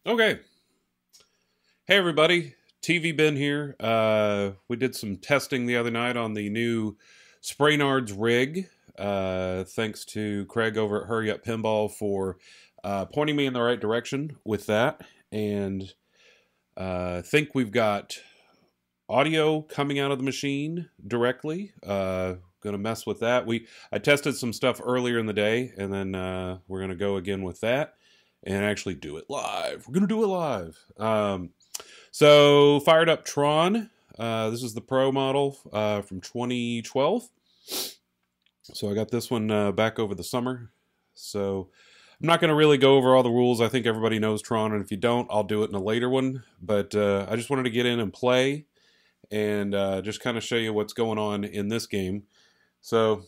Okay. Hey everybody, TV Ben here. We did some testing the other night on the new Spraynard's rig. Thanks to Craig over at Hurry Up Pinball for pointing me in the right direction with that. And I think we've got audio coming out of the machine directly. Gonna mess with that. I tested some stuff earlier in the day, and then we're gonna go again with that and actually do it live. We're gonna do it live. So fired up Tron. This is the Pro model from 2012. So I got this one back over the summer. So I'm not going to really go over all the rules. I think everybody knows Tron, and if you don't, I'll do it in a later one. But I just wanted to get in and play and just kind of show you what's going on in this game. So,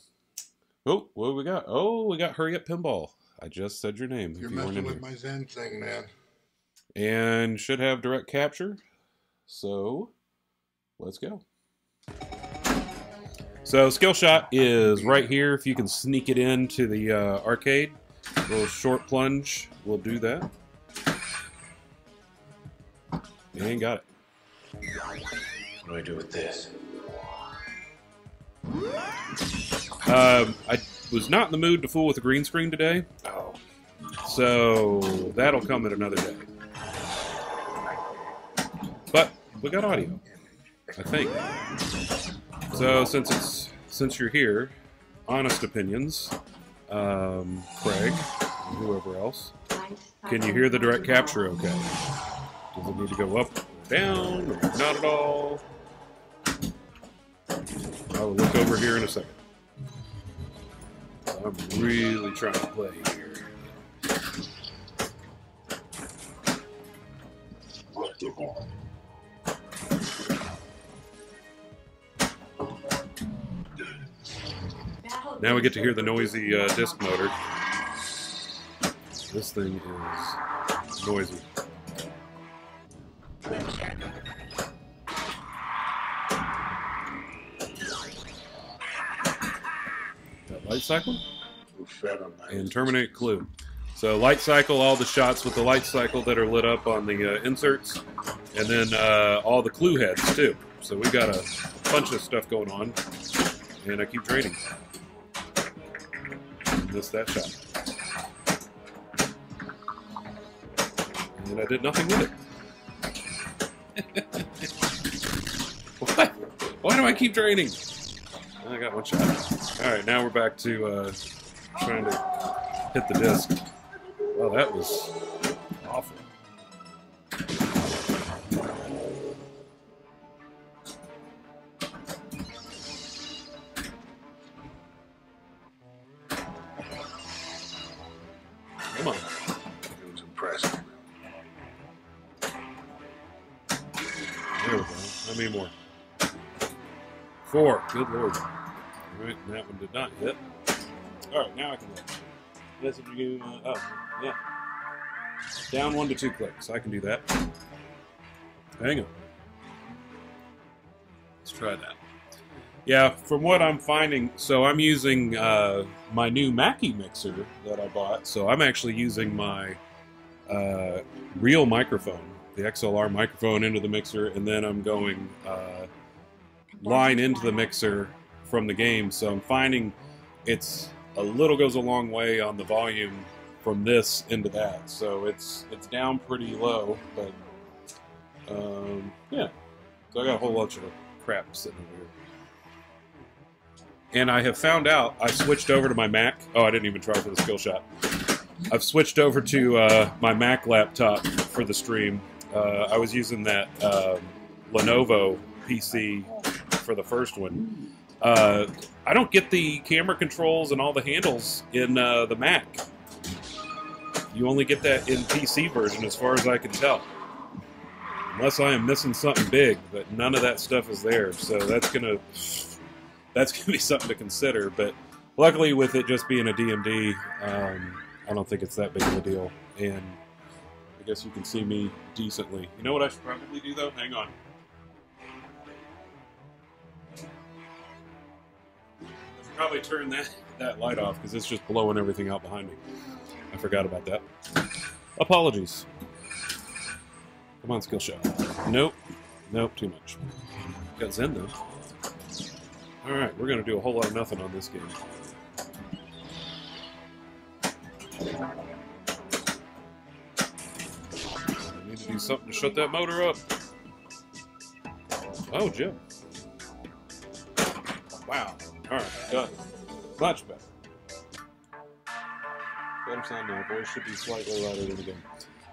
oh, what do we got? Oh, we got Hurry Up Pinball. I just said your name. You're messing with my Zen thing, man. And should have direct capture. So, let's go. So, skill shot is right here. If you can sneak it into the arcade. A little short plunge will do that. And got it. What do I do with this? I was not in the mood to fool with the green screen today. Oh. So, that'll come at another day. But we got audio, I think. So since you're here, honest opinions, Craig, and whoever else, can you hear the direct capture okay? Does it need to go up or down, or not at all? I will look over here in a second. I'm really trying to play here. Now we get to hear the noisy disc motor. This thing is noisy. Got light cycle and terminate clue. So light cycle, all the shots with the light cycle that are lit up on the inserts, and then all the clue heads too. So we got a bunch of stuff going on, and I keep draining. Missed that shot. And I did nothing with it. What? Why do I keep draining? I got one shot. Alright, now we're back to trying to hit the disc. Well, that was awful. Come on. It was impressive. There we go. How many more? 4. Good lord. Alright, that one did not hit. Alright, now I can look. That's what you oh, yeah. Down 1 to 2 clicks. I can do that. Hang on. Let's try that. Yeah, from what I'm finding, so I'm using my new Mackie mixer that I bought. So I'm actually using my real microphone, the XLR microphone, into the mixer, and then I'm going line into the mixer from the game. So I'm finding it's a little goes a long way on the volume from this into that. So it's down pretty low, but yeah. So I got a whole bunch of crap sitting over here. And I have found out, I switched over to my Mac. Oh, I didn't even try for the skill shot. I've switched over to my Mac laptop for the stream. I was using that Lenovo PC for the first one. I don't get the camera controls and all the handles in the Mac. You only get that in PC version as far as I can tell. Unless I am missing something big, but none of that stuff is there. So that's gonna be something to consider. But luckily with it just being a DMD, I don't think it's that big of a deal. And I guess you can see me decently. You know what I should probably do though? Hang on. probably turn that light off because it's just blowing everything out behind me. I forgot about that. Apologies. Come on, skill shot. Nope. Nope, too much. Got Zen, though. Alright, we're going to do a whole lot of nothing on this game. I need to do something to shut that motor up. Oh, Jim. Wow. Alright, done. Much better. Better sound now. Voice should be slightly louder than again.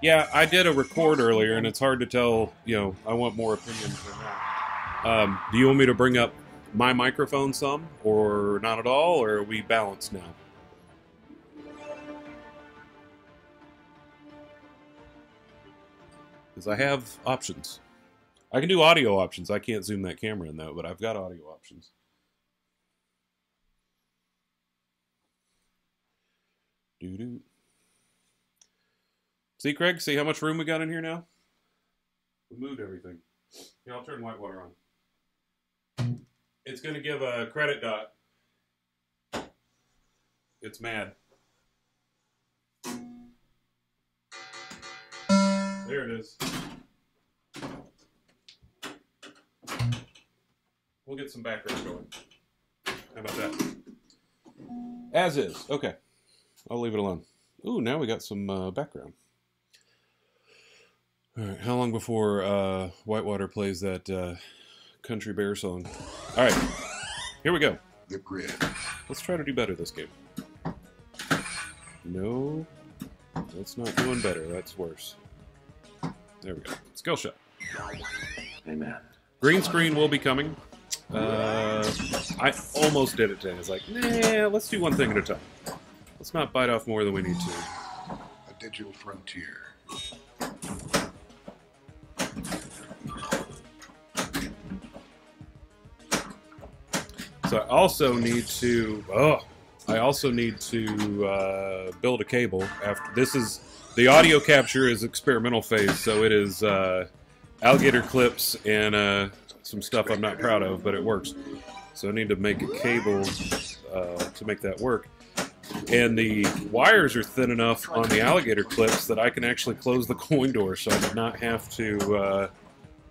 Yeah, I did a record earlier, and it's hard to tell, you know, I want more opinions than that. Do you want me to bring up my microphone some, or not at all, or are we balanced now? Because I have options. I can do audio options. I can't zoom that camera in, though, but I've got audio options. Doo-doo. See, Craig? See how much room we got in here now? We moved everything. Yeah, I'll turn Whitewater on. It's going to give a credit dot. It's mad. There it is. We'll get some background going. How about that? As is. Okay. I'll leave it alone. Ooh, now we got some background. All right, how long before Whitewater plays that Country Bear song? All right, here we go. The grid. Let's try to do better this game. No, that's not doing better. That's worse. There we go. Skill shot. Amen. Green screen will be coming. I almost did it today. I was like, nah, let's do one thing at a time. Let's not bite off more than we need to. A digital frontier. So I also need to. I also need to build a cable. After this is the audio capture is experimental phase, so it is alligator clips and some stuff I'm not proud of, but it works. So I need to make a cable to make that work. And the wires are thin enough on the alligator clips that I can actually close the coin door, so I do not have to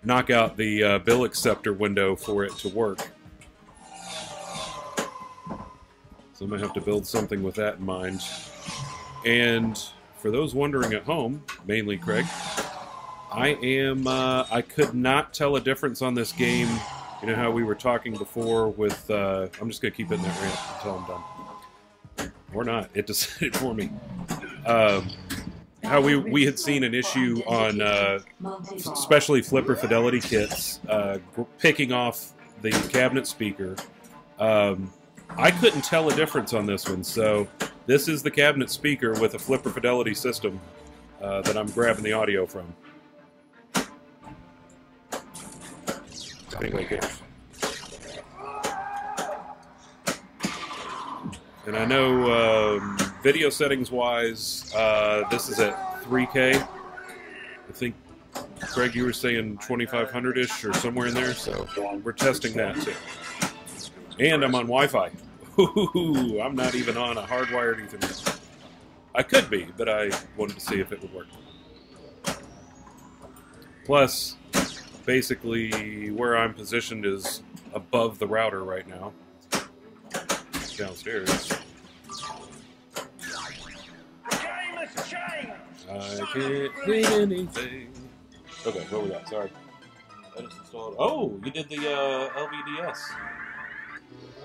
knock out the bill acceptor window for it to work. So I might have to build something with that in mind. And for those wondering at home, mainly Craig, I could not tell a difference on this game. You know how we were talking before with, I'm just going to keep it in that ramp until I'm done. Or not. It decided for me. How we had seen an issue on, especially flipper fidelity kits, picking off the cabinet speaker. I couldn't tell a difference on this one, so this is the cabinet speaker with a flipper fidelity system that I'm grabbing the audio from. Anyway, here. And I know video settings wise, this is at 3K. I think, Greg, you were saying 2500-ish or somewhere in there, so we're testing that too. And I'm on Wi-Fi. Ooh, I'm not even on a hardwired Ethernet. I could be, but I wanted to see if it would work. Plus, basically, where I'm positioned is above the router right now. Downstairs. I can't hit anything. Okay, what we got? Sorry. I just installed. Oh, you did the LVDS.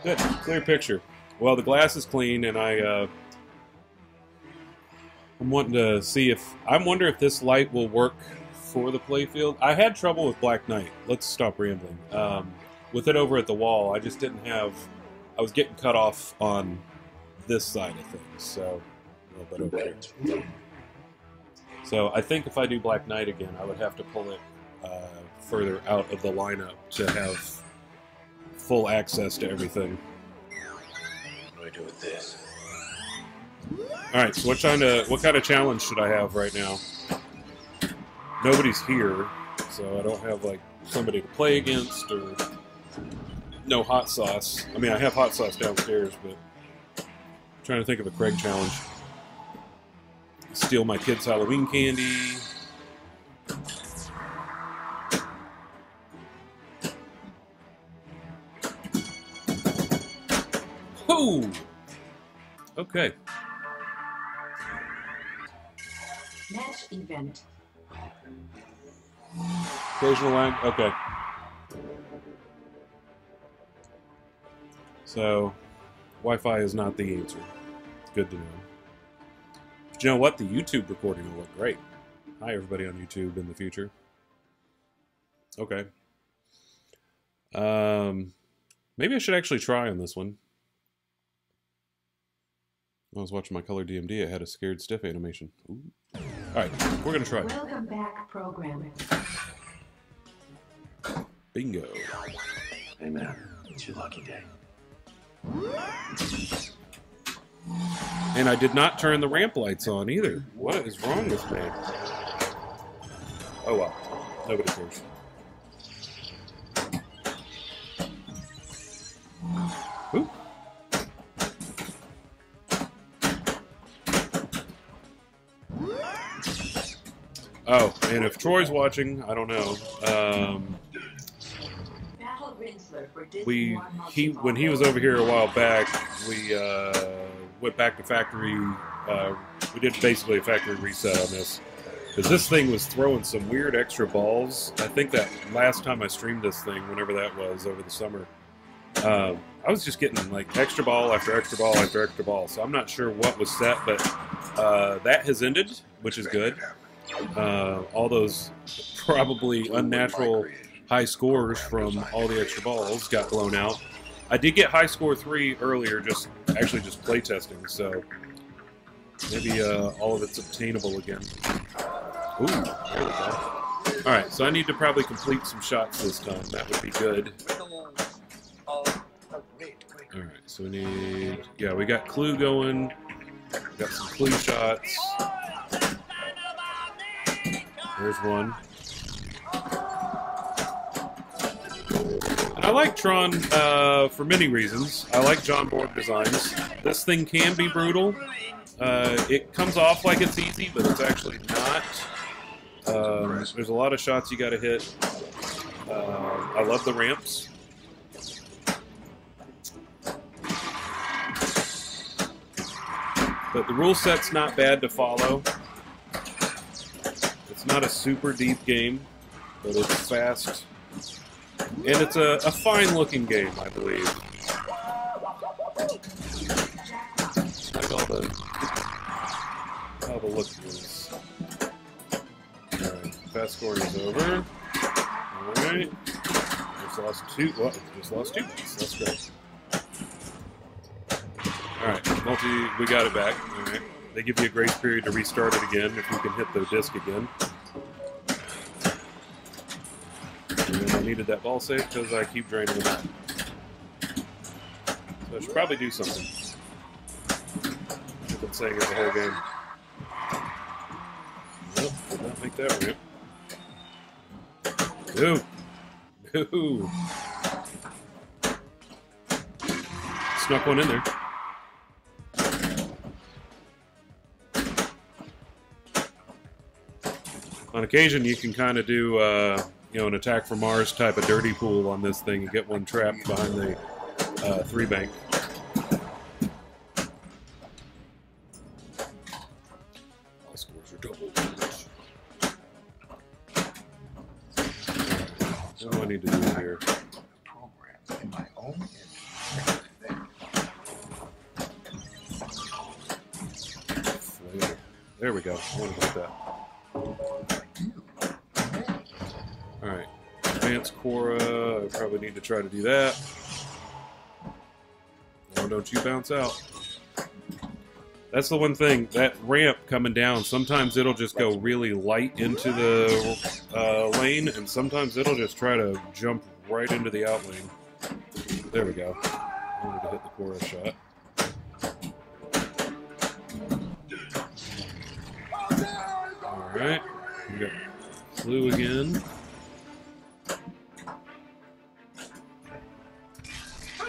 Good, clear picture. Well, the glass is clean, and I'm wanting to see if I wonder if this light will work for the playfield. I had trouble with Black Knight. Let's stop rambling. With it over at the wall, I just didn't have. I was getting cut off on this side of things, so a little bit over here. So I think if I do Black Knight again, I would have to pull it further out of the lineup to have full access to everything. What do I do with this? All right, so what kind of challenge should I have right now? Nobody's here, so I don't have like somebody to play against or no hot sauce. I mean, I have hot sauce downstairs, but I'm trying to think of a Craig challenge. Steal my kids' Halloween candy. Whoo! Okay. Match event. Occasional lag. Okay. So, Wi-Fi is not the answer. It's good to know. But you know what? The YouTube recording will look great. Hi, everybody on YouTube in the future. Okay. Maybe I should actually try on this one. I was watching my color DMD. I had a scared stiff animation. Ooh. All right, we're gonna try. Welcome back, programmer. Bingo. Hey, man. It's your lucky day. And I did not turn the ramp lights on either. What is wrong with me? Oh well, nobody cares. Ooh. Oh, and if Troy's watching, I don't know. When he was over here a while back, we went back to factory. We did basically a factory reset on this because this thing was throwing some weird extra balls. I think that last time I streamed this thing, whenever that was over the summer, I was just getting like extra ball after extra ball after extra ball. So I'm not sure what was set, but that has ended, which is good. All those probably unnatural high scores from all the extra balls got blown out. I did get high score 3 earlier, just play testing, so maybe all of it's obtainable again. Ooh, there we go. Alright, so I need to probably complete some shots this time. That would be good. Alright, so we need... Yeah, we got clue going. We got some clue shots. There's one. And I like Tron for many reasons. I like John Borg designs. This thing can be brutal. It comes off like it's easy, but it's actually not. There's a lot of shots you gotta hit. I love the ramps. But the rule set's not bad to follow. It's not a super deep game, but it's fast. And it's a fine-looking game, I believe. Like all the look is. Alright, fast scoring is over. Alright. Just lost 2. Well, just lost 2. That's great. Alright, we got it back. Alright. They give you a grace period to restart it again if you can hit the disc again. And then I needed that ball safe because I keep draining them out. So I should probably do something. I've been saying it the whole game. Nope, did not make that ramp. No! No! Snuck one in there. On occasion, you can kind of do, an attack from Mars type of dirty pool on this thing and get one trapped behind the 3-bank. All scores are double. What do I need to do here? There we go. I want to hit that. Alright, advanced Quora, I probably need to try to do that. Oh, don't you bounce out. That's the one thing, that ramp coming down, sometimes it'll just go really light into the lane, and sometimes it'll just try to jump right into the out lane. There we go. I wanted to hit the Quora shot. Alright, we got Clue again.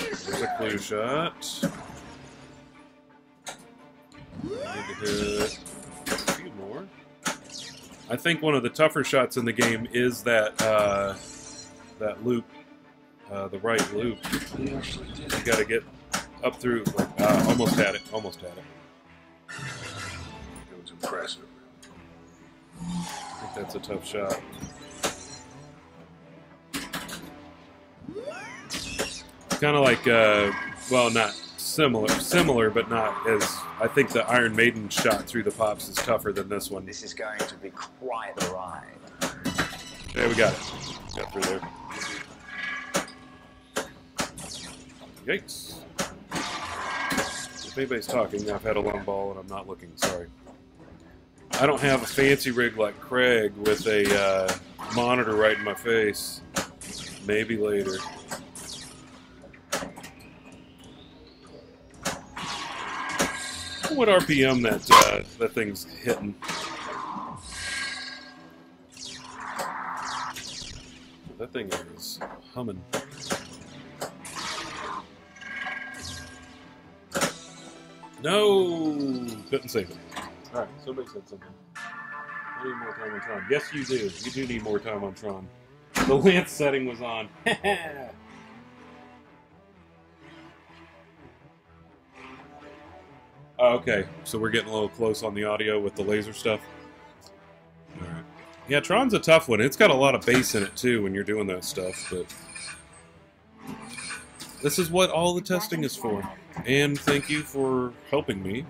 There's a clue shot. Need to hit a few more. I think one of the tougher shots in the game is that that loop, the right loop. You got to get up through. Like, almost had it. Almost had it. It was impressive. I think that's a tough shot. Kind of like, well, not similar, but not as. I think the Iron Maiden shot through the pops is tougher than this one. This is going to be quite a ride. There we got it. Got through there. Yikes. If anybody's talking, I've had a long ball and I'm not looking. Sorry. I don't have a fancy rig like Craig with a monitor right in my face. Maybe later. What RPM that thing's hitting? That thing is humming. No, couldn't save it. All right, somebody said something. I need more time on Tron. Yes, you do. You do need more time on Tron. The Lance setting was on. Oh, okay, so we're getting a little close on the audio with the laser stuff. All right. Yeah, Tron's a tough one. It's got a lot of bass in it, too, when you're doing that stuff, but this is what all the testing is for. And thank you for helping me.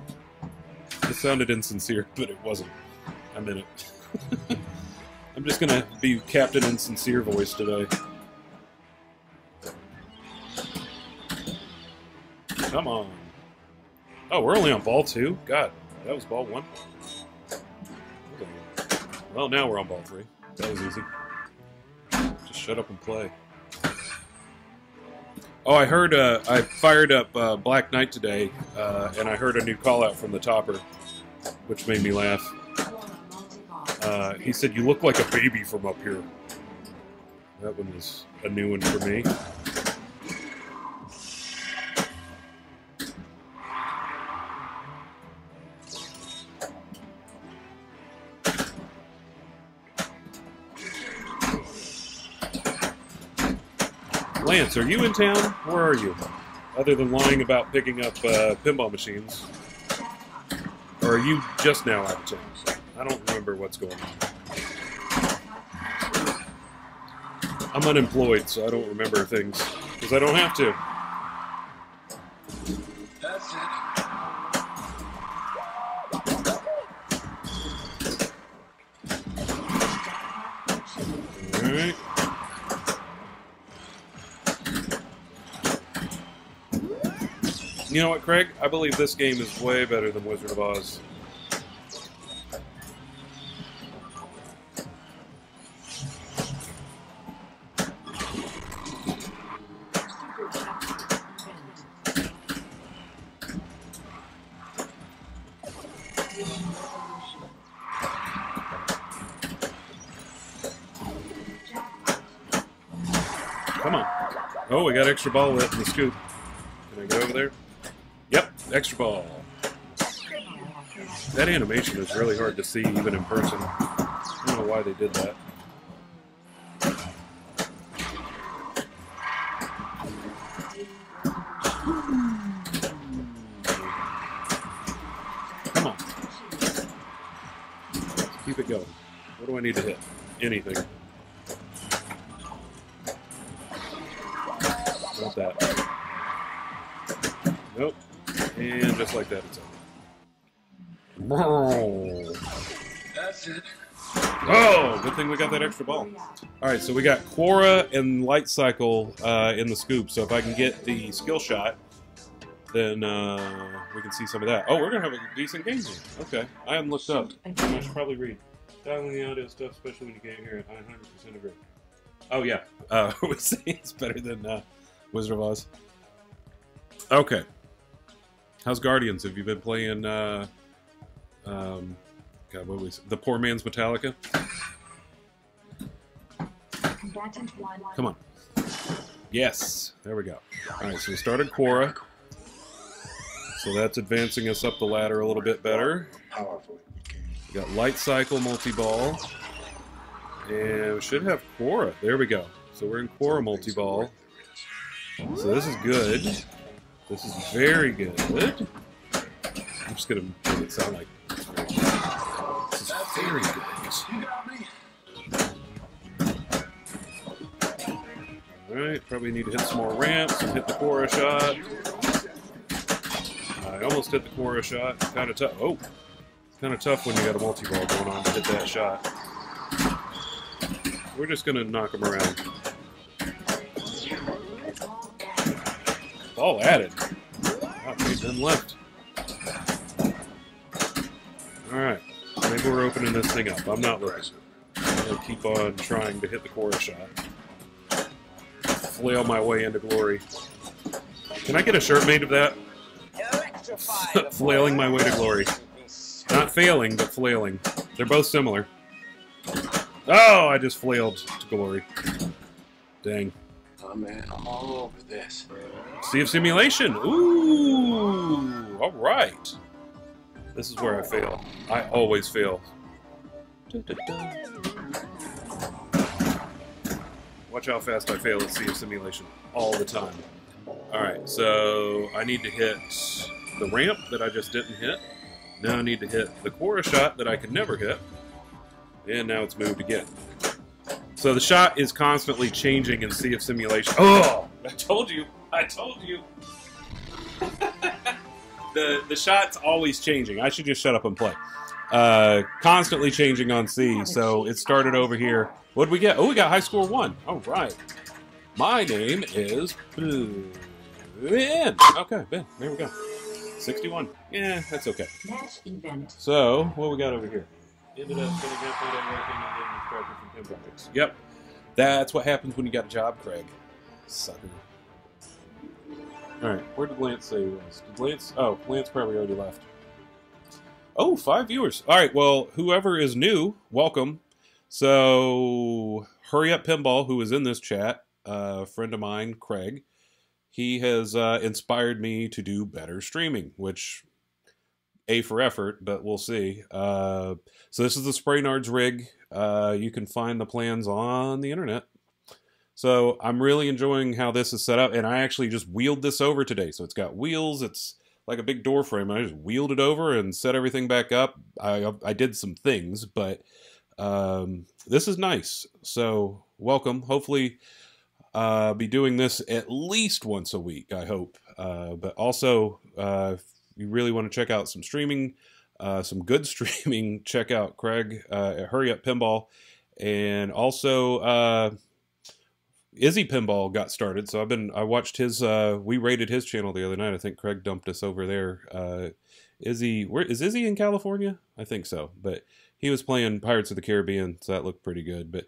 It sounded insincere, but it wasn't. I meant it. I'm just going to be Captain Insincere voice today. Come on. Oh, we're only on ball 2? God, that was ball 1. Well, now we're on ball 3. That was easy. Just shut up and play. Oh, I heard, I fired up Black Knight today, and I heard a new call-out from the topper, which made me laugh. He said, "You look like a baby from up here." That one was a new one for me. Lance, are you in town? Where are you? Other than lying about picking up pinball machines. Or are you just now out of town? I don't remember what's going on. I'm unemployed, so I don't remember things. Because I don't have to. That's it. Alright. You know what, Craig? I believe this game is way better than Wizard of Oz. Come on. Oh, we got extra ball lit in the scoop. Can I get over there? Yep, extra ball. That animation is really hard to see even in person. I don't know why they did that. Come on. Let's keep it going. What do I need to hit? Anything. Not that. Nope. And just like that, it's over. That's it. Oh, good thing we got that extra ball. All right, so we got Quora and Light Cycle in the scoop. So if I can get the skill shot, then we can see some of that. Oh, we're going to have a decent game here. Okay. I haven't looked up. I should probably read. Dialing the audio stuff, especially when you can't hear it. I 100% agree. Oh, yeah. We say it's better than Wizard of Oz. Okay. How's Guardians? Have you been playing, God, what was it? The Poor Man's Metallica? Come on. Yes, there we go. All right, so we started Quora. So that's advancing us up the ladder a little bit better. Powerful. We got Light Cycle Multi-Ball. And we should have Quora. There we go. So we're in Quora Multi-Ball. So this is good. This is very good. I'm just going to make it sound like it's very good. This is very good. You got me. Alright, probably need to hit some more ramps and hit the Quora shot. I almost hit the Quora shot. Kind of tough. Oh! Kind of tough when you got a multi-ball going on to hit that shot. We're just going to knock them around. All added. Wow, 8 men left. Alright, maybe we're opening this thing up. I'm not looking. I'm going to keep on trying to hit the Quora shot. Flail my way into glory. Can I get a shirt made of that? Flailing my way to glory. Not failing, but flailing. They're both similar. Oh, I just flailed to glory. Dang. Oh man, I'm all over this. Sea of Simulation. Ooh, all right. This is where I fail. I always fail. Watch how fast I fail at Sea of Simulation. All the time. Alright, so I need to hit the ramp that I just didn't hit. Now I need to hit the Quora shot that I could never hit. And now it's moved again. So the shot is constantly changing in Sea of Simulation. Oh! I told you! I told you! the shot's always changing. I should just shut up and play. Constantly changing on C, so it started over here. What did we get? Oh, we got high score 1. All right. My name is Ben. Okay, Ben. There we go. 61. Yeah, that's okay. Match event. So, what we got over here? Ended up getting halfway done working and getting distracted from Tim projects. Yep. That's what happens when you got a job, Craig. Sucker. Alright, where did Lance say he was? Did Lance... Oh, Lance probably already left. Oh, 5 viewers. Alright, well, whoever is new, welcome. So, Hurry Up Pinball, who is in this chat, a friend of mine, Craig, he has inspired me to do better streaming, which... A for effort, but we'll see. So this is the Spraynards rig. You can find the plans on the internet. So I'm really enjoying how this is set up, and I actually just wheeled this over today. So it's got wheels. It's like a big door frame. I just wheeled it over and set everything back up. I did some things, but this is nice. So welcome. Hopefully be doing this at least once a week, I hope. But also... you really want to check out some streaming, some good streaming, check out Craig at Hurry Up Pinball. And also, Izzy Pinball got started. So I watched his, we rated his channel the other night. I think Craig dumped us over there. Izzy, is Izzy in California? I think so. But he was playing Pirates of the Caribbean, so that looked pretty good. But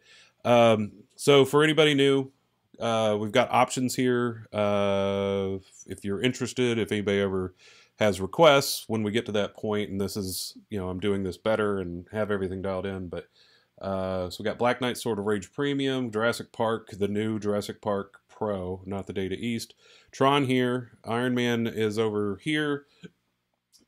so for anybody new, we've got options here. If you're interested, if anybody ever has requests when we get to that point, and this is, I'm doing this better and have everything dialed in, but so we got Black Knight Sword of Rage Premium, Jurassic Park, the new Jurassic Park Pro, not the Data East, Tron here, Iron Man is over here,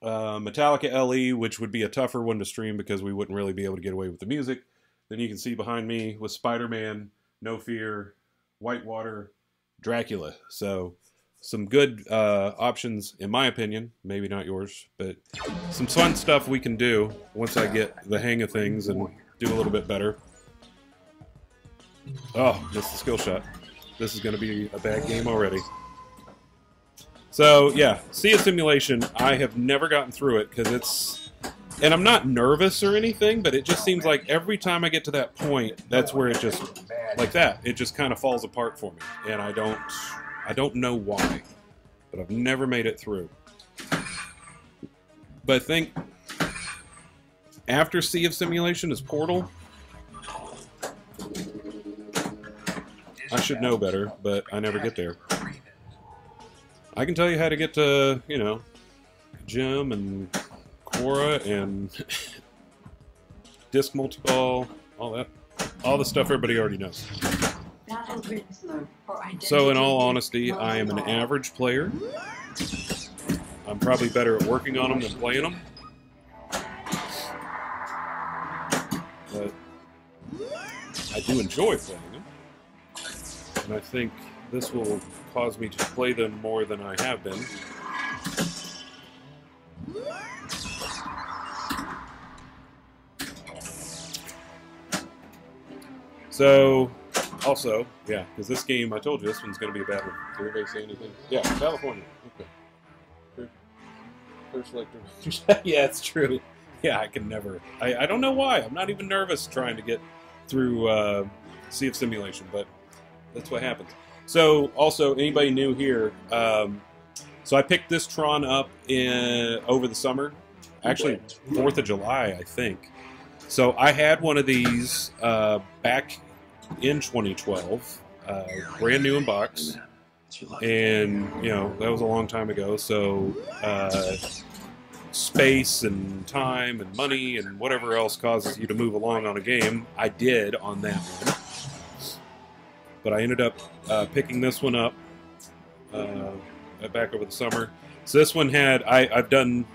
Metallica LE, which would be a tougher one to stream because we wouldn't really be able to get away with the music. Then you can see behind me with Spider-Man, No Fear, Whitewater, Dracula. So some good options, in my opinion. Maybe not yours, but some fun stuff we can do once I get the hang of things and do a little bit better. Oh, missed the skill shot. This is going to be a bad game already. So, yeah, Sea of Simulation, I have never gotten through it because it's... And I'm not nervous or anything, but it just seems like every time I get to that point, that's where it just... Like that. It just kind of falls apart for me. And I don't know why, but I've never made it through. But I think after Sea of Simulation is Portal. I should know better, but I never get there. I can tell you how to get to, Gem and Quora and Disc Multiball, all that. All the stuff everybody already knows. So in all honesty, I am an average player. I'm probably better at working on them than playing them. But I do enjoy playing them. And I think this will cause me to play them more than I have been. So, also, yeah, because this game, I told you, this one's going to be a bad one. Did anybody say anything? Yeah, California. Okay. First like yeah, it's true. Yeah, I can never. I don't know why. I'm not even nervous trying to get through Sea of Simulation, but that's what happens. So, also, anybody new here, so I picked this Tron up over the summer. Actually, 4th of July, I think. So I had one of these back in 2012, brand new in box, and you know that was a long time ago. So space and time and money and whatever else causes you to move along on a game, I did on that one. But I ended up picking this one up back over the summer. So this one had I've done.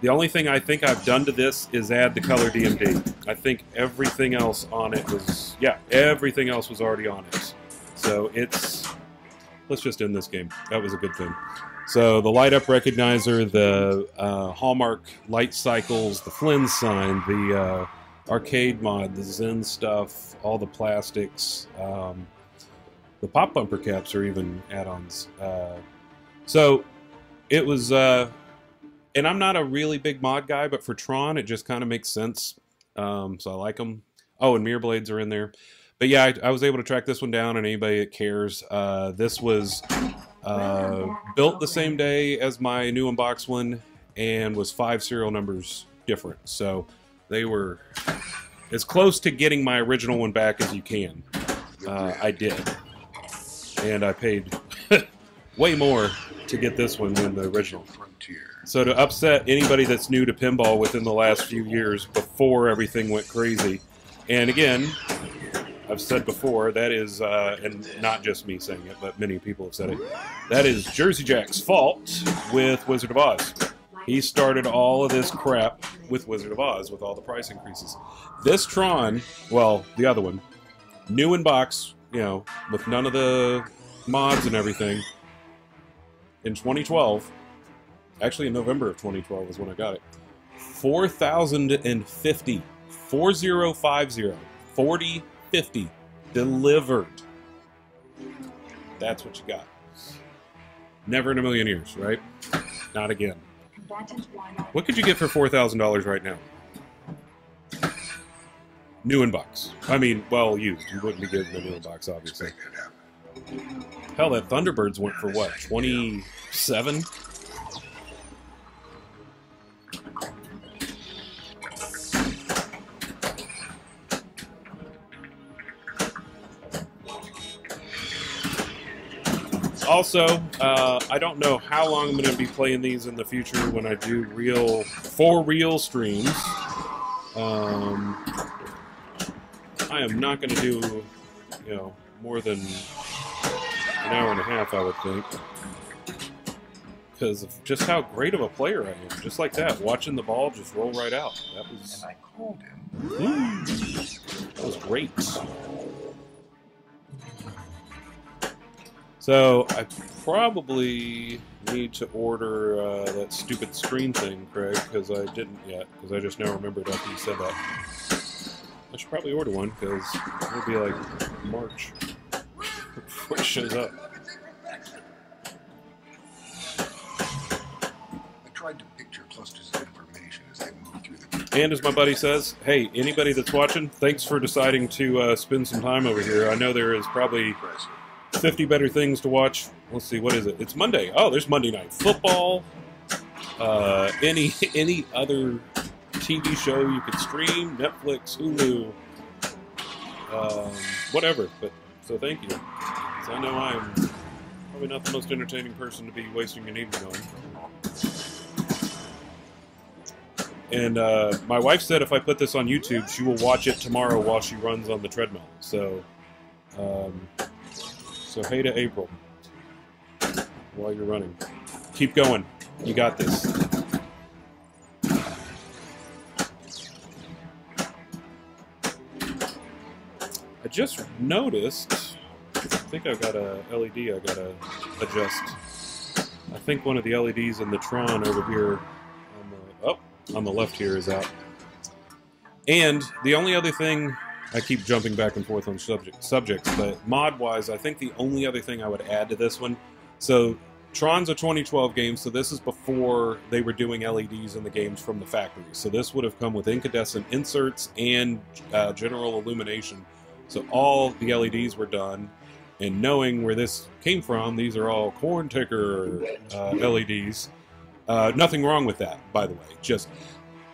The only thing I think I've done to this is add the color DMD. I think everything else on it was, yeah, everything else was already on it. So it's, let's just end this game. That was a good thing. So the light up recognizer, the Hallmark light cycles, the Flynn sign, the arcade mod, the Zen stuff, all the plastics, the pop bumper caps are even add-ons. So it was... and I'm not a really big mod guy, but for Tron, it just kind of makes sense. So I like them. Oh, and mirror blades are in there. But yeah, I was able to track this one down, and anybody that cares, this was built the same day as my new unboxed one, and was 5 serial numbers different. So they were as close to getting my original one back as you can. I did. And I paid way more to get this one than the original. So to upset anybody that's new to pinball within the last few years before everything went crazy, and again, I've said before, that is, and not just me saying it, but many people have said it, that is Jersey Jack's fault with Wizard of Oz. He started all of this crap with Wizard of Oz, with all the price increases. This Tron, well, the other one, new in box, you know, with none of the mods and everything, in 2012, actually in November of 2012 is when I got it, 4,050, 4050, 4050 delivered. That's what you got. Never in a million years, right? Not again. What could you get for $4,000 right now? New in box. I mean, well, used. You wouldn't be getting a new in box, obviously. Hell, that Thunderbirds went for what, 27? Also, I don't know how long I'm going to be playing these in the future when I do for real streams. I am not going to do, you know, more than an hour and a half, I would think. Because of just how great of a player I am. Just like that, watching the ball just roll right out. That was... And I called him. That was great. So, I probably need to order that stupid screen thing, Craig, because I didn't yet, because I just now remembered after you said that. I should probably order one, because it'll be like March before it shows up. I tried to picture clusters of information as they moved through the... And as my buddy says, hey, anybody that's watching, thanks for deciding to spend some time over here. I know there is probably 50 better things to watch. Let's see, what is it? It's Monday. Oh, there's Monday Night Football. Any other TV show you could stream, Netflix, Hulu, whatever. But so thank you. So I know I'm probably not the most entertaining person to be wasting an evening on. And my wife said if I put this on YouTube, she will watch it tomorrow while she runs on the treadmill. So So hey to April. While you're running. Keep going. You got this. I just noticed, I think I've got a LED I gotta adjust. I think one of the LEDs in the Tron over here on the left here is out. And the only other thing, I keep jumping back and forth on subjects, but mod-wise, I think the only other thing I would add to this one, so Tron's a 2012 game, so this is before they were doing LEDs in the games from the factory. So this would have come with incandescent inserts and general illumination. So all the LEDs were done, and knowing where this came from, these are all corn ticker LEDs. Nothing wrong with that, by the way. Just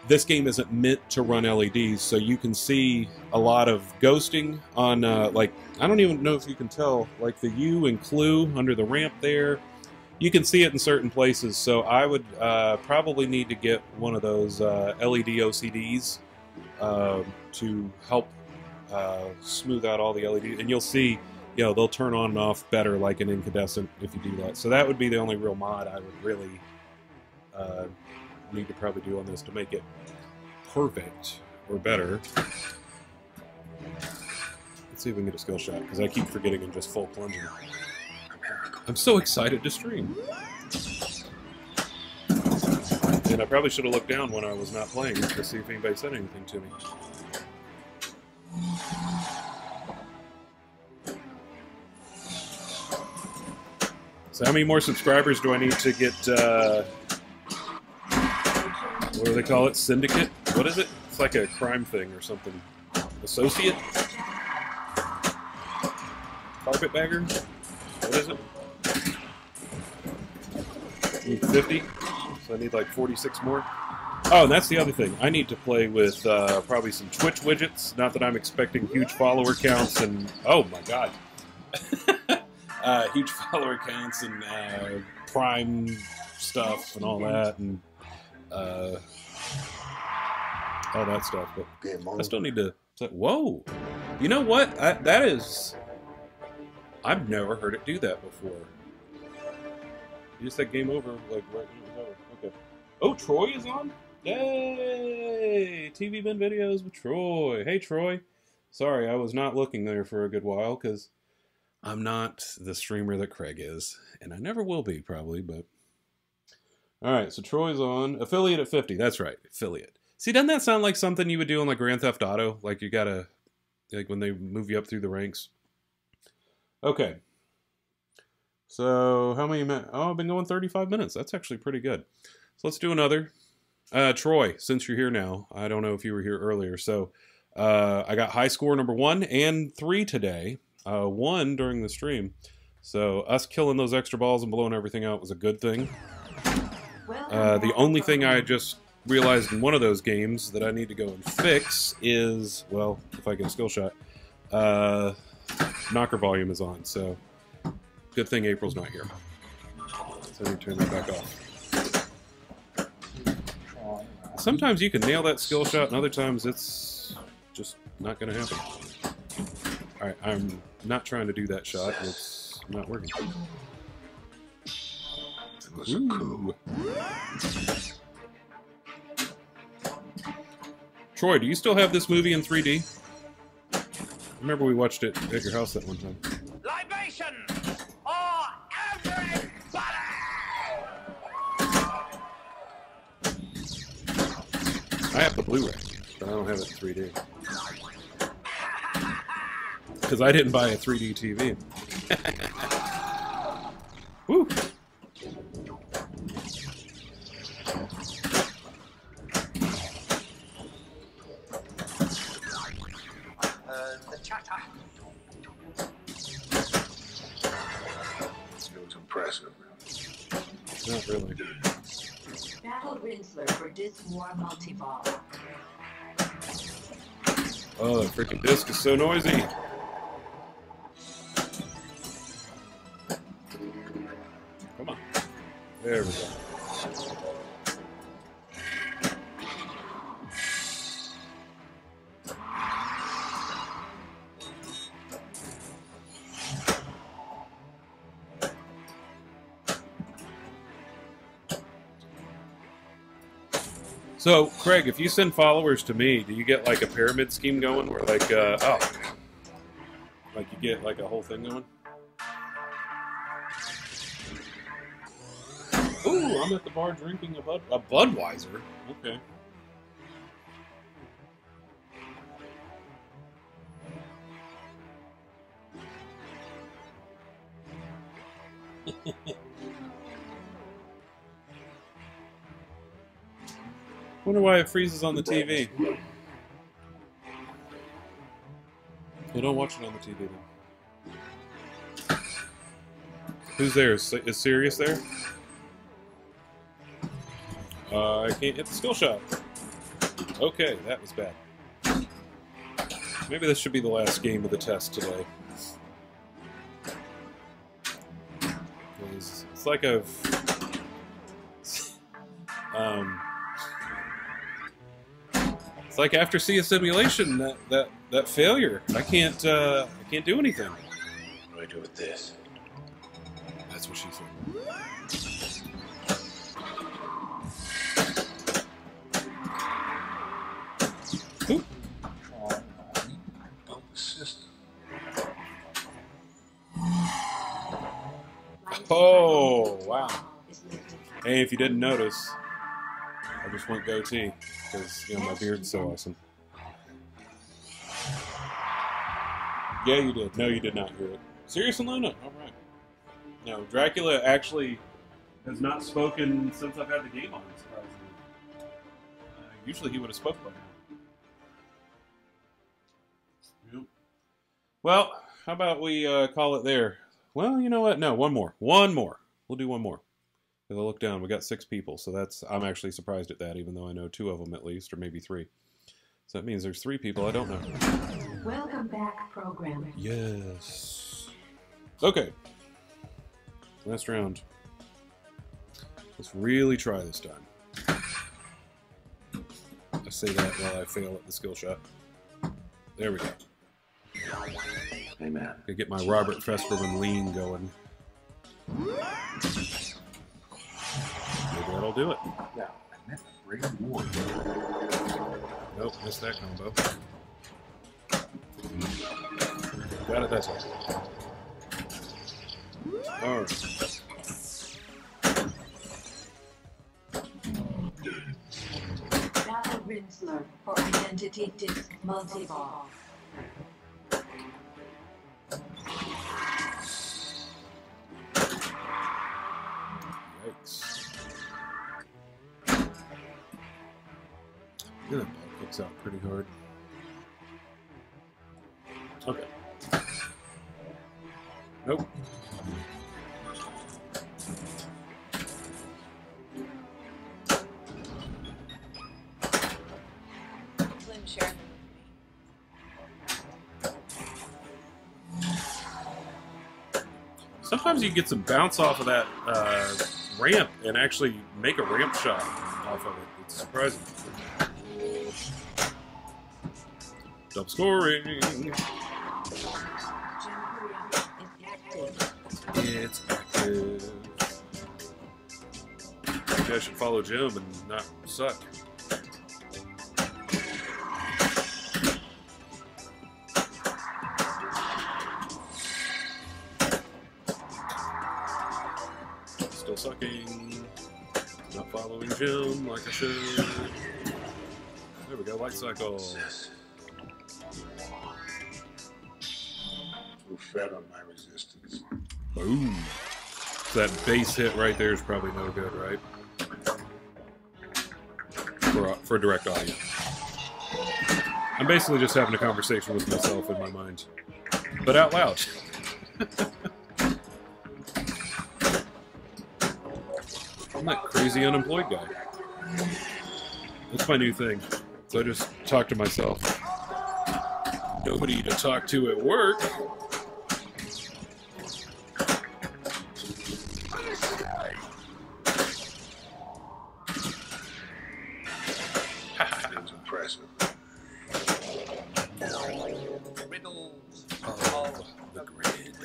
this game isn't meant to run LEDs, so you can see a lot of ghosting on, like, I don't even know if you can tell, like the U and Clue under the ramp there. You can see it in certain places, so I would probably need to get one of those LED OCDs to help smooth out all the LEDs, and you'll see, you know, they'll turn on and off better like an incandescent if you do that. So that would be the only real mod I would really need to probably do on this to make it perfect or better. Let's see if we can get a skill shot, because I keep forgetting and just full plunging. I'm so excited to stream. And I probably should have looked down when I was not playing to see if anybody said anything to me. So how many more subscribers do I need to get, what do they call it? Syndicate? What is it? It's like a crime thing or something. Associate? Carpetbagger? What is it? Need 50? So I need like 46 more. Oh, and that's the other thing. I need to play with probably some Twitch widgets. Not that I'm expecting huge follower counts and... Oh my god. Huge follower counts and Prime stuff and all that. And all that stuff. But I still need to... Whoa! You know what? That is... I've never heard it do that before. You just said game over, like, right when it was over. Okay. Oh, Troy is on? Yay! TV bin videos with Troy. Hey, Troy. Sorry, I was not looking there for a good while, because I'm not the streamer that Craig is. And I never will be, probably, but... Alright, so Troy's on. Affiliate at 50. That's right, affiliate. See, doesn't that sound like something you would do on, like, Grand Theft Auto? Like, you gotta... Like, when they move you up through the ranks. Okay. So, how many minutes? Oh, I've been going 35 minutes. That's actually pretty good. So, let's do another. Troy, since you're here now, I don't know if you were here earlier. So, I got high score number 1 and 3 today. 1 during the stream. So, us killing those extra balls and blowing everything out was a good thing. The only thing I just realized in one of those games that I need to go and fix is, well, if I get a skill shot, knocker volume is on, so good thing April's not here. So I need to turn that back off. Sometimes you can nail that skill shot, and other times it's just not going to happen. Alright, I'm not trying to do that shot, and it's not working. Ooh. Troy, do you still have this movie in 3D? I remember we watched it at your house that one time. Libation for everybody! I have the Blu-ray, but I don't have it in 3D. Because I didn't buy a 3D TV. Woo! Impressive. Not really. Battle Rinsler for Disc War Multiball. Oh, that freaking disc is so noisy. Come on. There we go. So, Craig, if you send followers to me, do you get like a pyramid scheme going where like, like you get like a whole thing going? Ooh, I'm at the bar drinking a Budweiser. Okay. Wonder why it freezes on the TV. Well, don't watch it on the TV then. Who's there? Is Sirius there? I can't hit the skill shot. Okay, that was bad. Maybe this should be the last game of the test today. It's like a... it's like after seeing a simulation, that failure. I can't do anything. What do I do with this? That's what she said. Ooh. Built the system. Oh, wow. Hey, if you didn't notice, I just went goatee because, you know, my beard's so awesome. Yeah, you did. No, you did not hear it. Sirius and Luna. All right. No, Dracula actually has not spoken since I've had the game on, surprisingly. Usually he would have spoken by now. Yep. Well, how about we call it there? Well, you know what? No, one more. One more. We'll do one more. Because I look down, we got 6 people, so I'm actually surprised at that, even though I know 2 of them at least, or maybe 3. So that means there's 3 people I don't know. Welcome back, programmer. Yes. Okay. Last round. Let's really try this time. I say that while I fail at the skill shot. There we go. Hey, man. Gotta get my Robert Festerman lean going. Maybe that'll do it. Now, I meant to bring more. Nope, missed that combo. Got it that time. Alright. Battle Rinsler for Identity Disc Multiball. Yikes. Yeah, that ball kicks out pretty hard. Okay. Nope. Slim share. Sometimes you get some bounce off of that ramp and actually make a ramp shot off of it. It's surprising. Double scoring. It's active. Maybe I should follow Jim and not suck. Still sucking. Not following Jim like I should. There we go, light cycle. Too fed on my resistance. Boom. So that base hit right there is probably no good, right? For direct audio. I'm basically just having a conversation with myself in my mind. But out loud. I'm that crazy unemployed guy. That's my new thing. So I just talk to myself. Nobody to talk to at work. Seems impressive. Riddles Oh, the grid.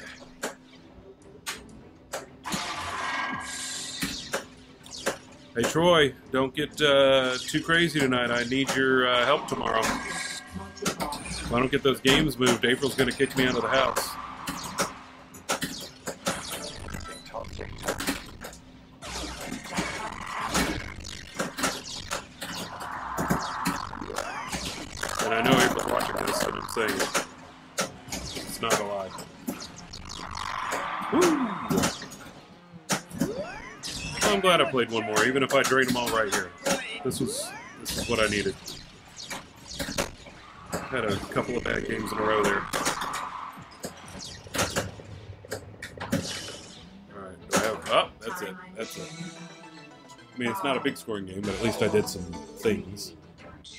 Hey, Troy, don't get too crazy tonight. I need your help tomorrow. If I don't get those games moved, April's going to kick me out of the house. And I know April's watching this, and I'm saying it. It's not a lie. Woo! I'm glad I played one more, even if I drained them all right here. This is what I needed. Had a couple of bad games in a row there. Alright, do I have... Oh, that's it. That's it. I mean, it's not a big scoring game, but at least I did some things.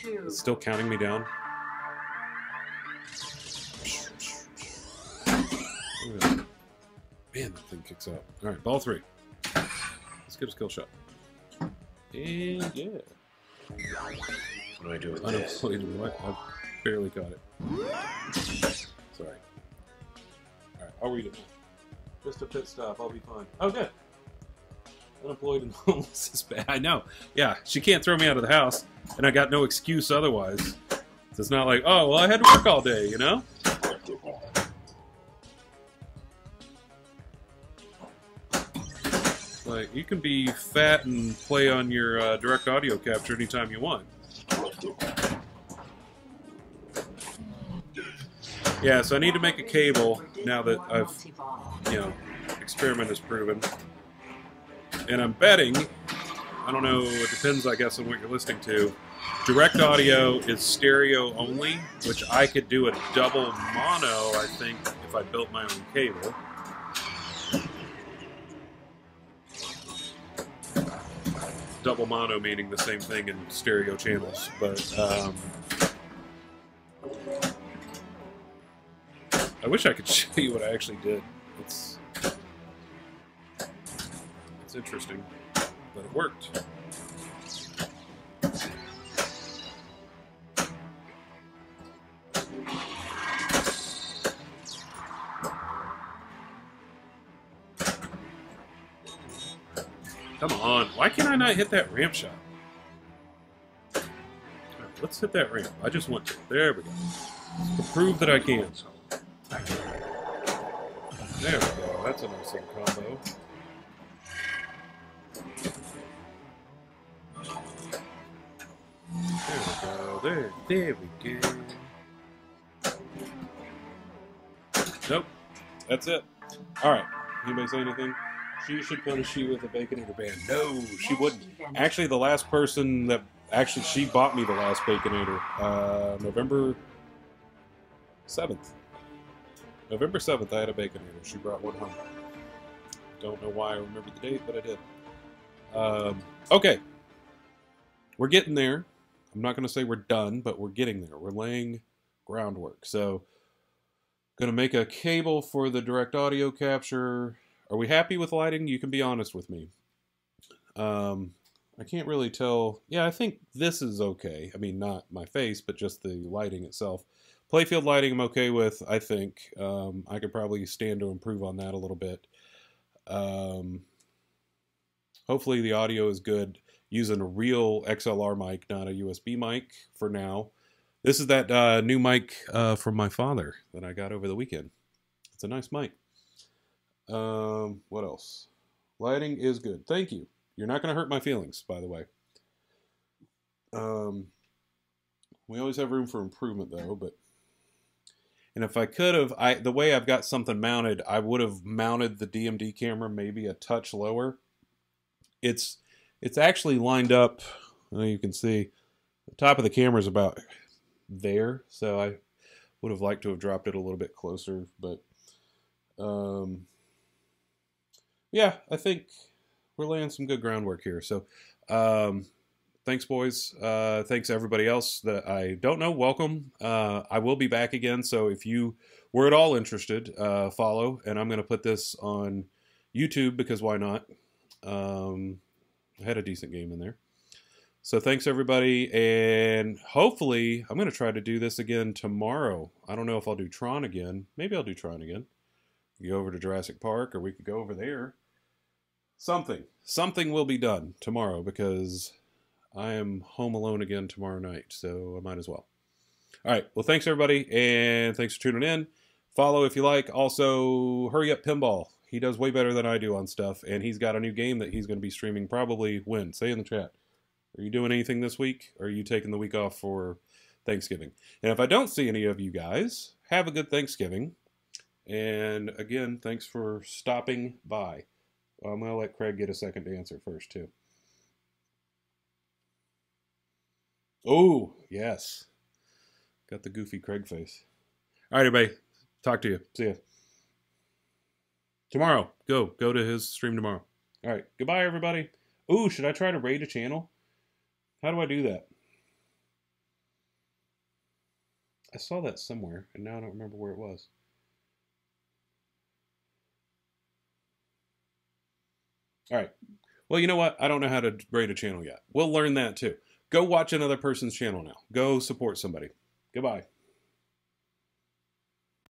It's still counting me down. Man, that thing kicks out. Alright, ball 3. Let's get a skill shot. And yeah. What do I do with this? Unemployed. What? I barely got it. Sorry. Alright, I'll read it now. Just a pit stop, I'll be fine. Oh, good. Unemployed and homeless is bad. I know. Yeah, she can't throw me out of the house, and I got no excuse otherwise. So it's not like, oh, well, I had to work all day, you know? Like, you can be fat and play on your direct audio capture anytime you want. Yeah, so I need to make a cable now that I've, you know, experiment is proven. And I'm betting, I don't know, it depends, I guess, on what you're listening to. Direct audio is stereo only, which I could do a double mono, I think, if I built my own cable. Double mono meaning the same thing in stereo channels, but I wish I could show you what I actually did. It's interesting, but it worked. Come on, why can't I not hit that ramp shot? All right, let's hit that ramp. I just want to. There we go. To prove that I can. There we go. That's a nice little combo. There we go. There we go. Nope. That's it. All right. Anybody say anything? She should punish you with a Baconator band. No, she wouldn't. Actually, the last person that... Actually, she bought me the last Baconator. November 7th. November 7th, I had a Baconator. She brought one home. Don't know why I remember the date, but I did. Okay. We're getting there. I'm not going to say we're done, but we're getting there. We're laying groundwork. So, going to make a cable for the direct audio capture. Are we happy with lighting? You can be honest with me. I can't really tell. Yeah, I think this is okay. I mean, not my face, but just the lighting itself. Playfield lighting I'm okay with, I think. I could probably stand to improve on that a little bit. Hopefully the audio is good. Using a real XLR mic, not a USB mic for now. This is that new mic from my father that I got over the weekend. It's a nice mic. What else? Lighting is good. Thank you. You're not going to hurt my feelings, by the way. We always have room for improvement, though, but... And if I could have... the way I've got something mounted, I would have mounted the DMD camera maybe a touch lower. It's actually lined up... You can see the top of the camera is about there, so I would have liked to have dropped it a little bit closer, but... yeah, I think we're laying some good groundwork here. So, thanks, boys. Thanks, everybody else that I don't know. Welcome. I will be back again. So if you were at all interested, follow. And I'm going to put this on YouTube because why not? I had a decent game in there. So thanks, everybody. And hopefully, I'm going to try to do this again tomorrow. I don't know if I'll do Tron again. Maybe I'll do Tron again. Go over to Jurassic Park, or we could go over there. Something will be done tomorrow because I am home alone again tomorrow night, so I might as well. All right. Well, thanks, everybody, and thanks for tuning in. Follow if you like. Also, Hurry Up Pinball. He does way better than I do on stuff, and he's got a new game that he's going to be streaming probably when? Say in the chat. Are you doing anything this week? Or are you taking the week off for Thanksgiving? And if I don't see any of you guys, have a good Thanksgiving. And again, thanks for stopping by. Well, I'm going to let Craig get a second to answer first, too. Oh, yes. Got the goofy Craig face. All right, everybody. Talk to you. See ya. Tomorrow. Go to his stream tomorrow. All right. Goodbye, everybody. Ooh, should I try to raid a channel? How do I do that? I saw that somewhere, and now I don't remember where it was. All right. Well, you know what? I don't know how to raid a channel yet. We'll learn that too. Go watch another person's channel now. Go support somebody. Goodbye.